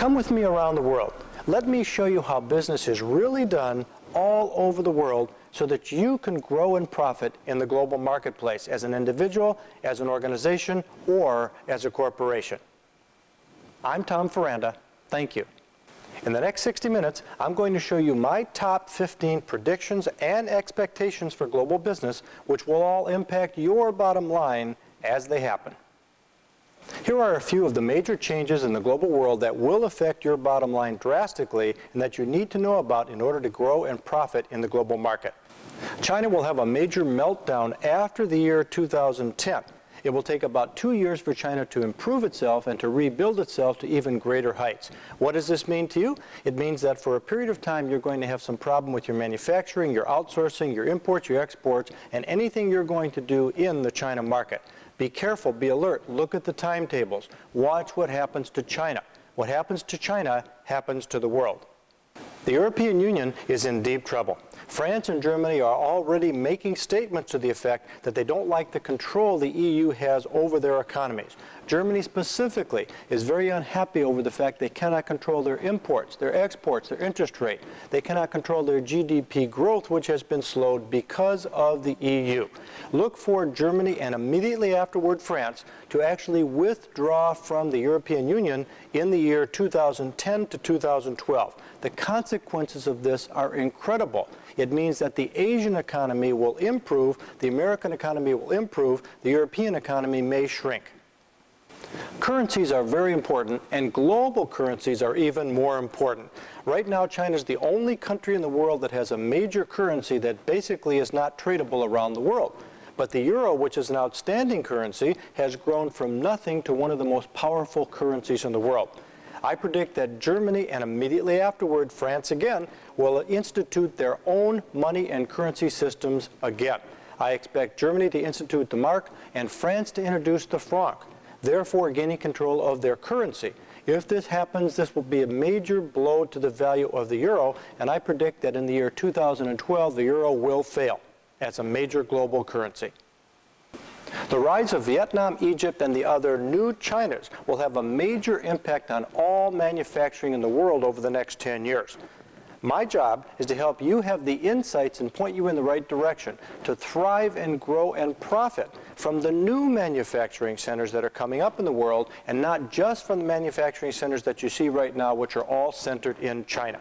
Come with me around the world. Let me show you how business is really done all over the world so that you can grow and profit in the global marketplace as an individual, as an organization, or as a corporation. I'm Tom Ferranda. Thank you. In the next 60 minutes, I'm going to show you my top 15 predictions and expectations for global business, which will all impact your bottom line as they happen. Here are a few of the major changes in the global world that will affect your bottom line drastically and that you need to know about in order to grow and profit in the global market. China will have a major meltdown after the year 2010. It will take about 2 years for China to improve itself and to rebuild itself to even greater heights. What does this mean to you? It means that for a period of time you're going to have some problem with your manufacturing, your outsourcing, your imports, your exports, and anything you're going to do in the China market. Be careful, be alert, look at the timetables, watch what happens to China. What happens to China happens to the world. The European Union is in deep trouble. France and Germany are already making statements to the effect that they don't like the control the EU has over their economies. Germany specifically is very unhappy over the fact they cannot control their imports, their exports, their interest rate. They cannot control their GDP growth, which has been slowed because of the EU. Look for Germany and immediately afterward France to actually withdraw from the European Union in the year 2010 to 2012. The consequences of this are incredible. It means that the Asian economy will improve, the American economy will improve, the European economy may shrink. Currencies are very important, and global currencies are even more important. Right now, China is the only country in the world that has a major currency that basically is not tradable around the world. But the euro, which is an outstanding currency, has grown from nothing to one of the most powerful currencies in the world. I predict that Germany and immediately afterward France again will institute their own money and currency systems again. I expect Germany to institute the mark and France to introduce the franc, therefore gaining control of their currency. If this happens, this will be a major blow to the value of the euro, and I predict that in the year 2012 the euro will fail as a major global currency. The rise of Vietnam, Egypt, and the other new Chinas will have a major impact on all manufacturing in the world over the next 10 years. My job is to help you have the insights and point you in the right direction to thrive and grow and profit from the new manufacturing centers that are coming up in the world, and not just from the manufacturing centers that you see right now, which are all centered in China.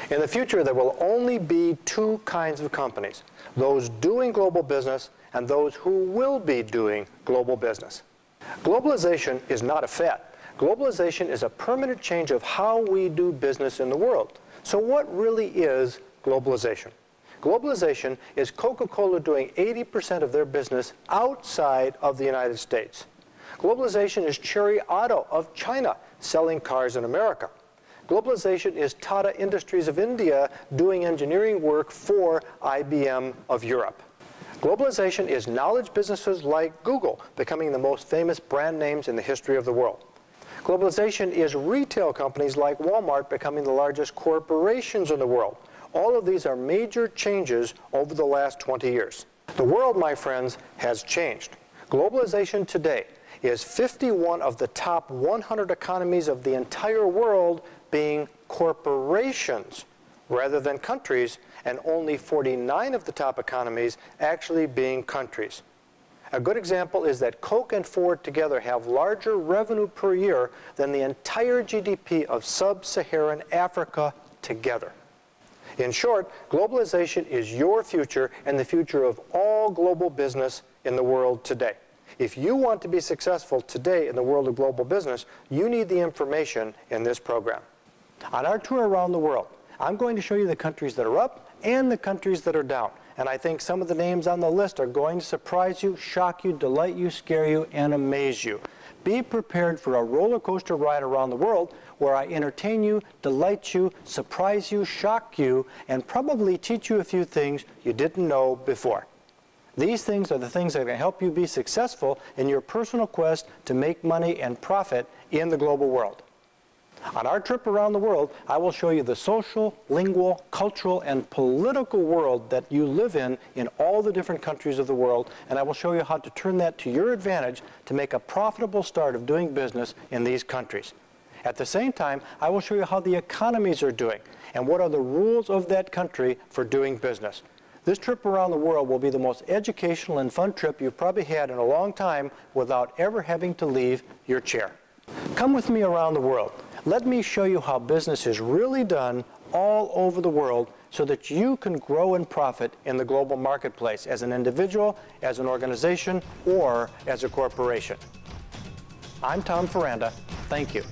In the future, there will only be two kinds of companies: those doing global business and those who will be doing global business. Globalization is not a fad. Globalization is a permanent change of how we do business in the world. So what really is globalization? Globalization is Coca-Cola doing 80% of their business outside of the United States. Globalization is Chery Auto of China selling cars in America. Globalization is Tata Industries of India doing engineering work for IBM of Europe. Globalization is knowledge businesses like Google becoming the most famous brand names in the history of the world. Globalization is retail companies like Walmart becoming the largest corporations in the world. All of these are major changes over the last 20 years. The world, my friends, has changed. Globalization today is 51 of the top 100 economies of the entire world being corporations rather than countries, and only 49 of the top economies actually being countries. A good example is that Coke and Ford together have larger revenue per year than the entire GDP of sub-Saharan Africa together. In short, globalization is your future and the future of all global business in the world today. If you want to be successful today in the world of global business, you need the information in this program. On our tour around the world, I'm going to show you the countries that are up and the countries that are down. And I think some of the names on the list are going to surprise you, shock you, delight you, scare you, and amaze you. Be prepared for a roller coaster ride around the world where I entertain you, delight you, surprise you, shock you, and probably teach you a few things you didn't know before. These things are the things that are going to help you be successful in your personal quest to make money and profit in the global world. On our trip around the world, I will show you the social, lingual, cultural, and political world that you live in all the different countries of the world, and I will show you how to turn that to your advantage to make a profitable start of doing business in these countries. At the same time, I will show you how the economies are doing and what are the rules of that country for doing business. This trip around the world will be the most educational and fun trip you've probably had in a long time without ever having to leave your chair. Come with me around the world. Let me show you how business is really done all over the world so that you can grow and profit in the global marketplace as an individual, as an organization, or as a corporation. I'm Tom Ferranda. Thank you.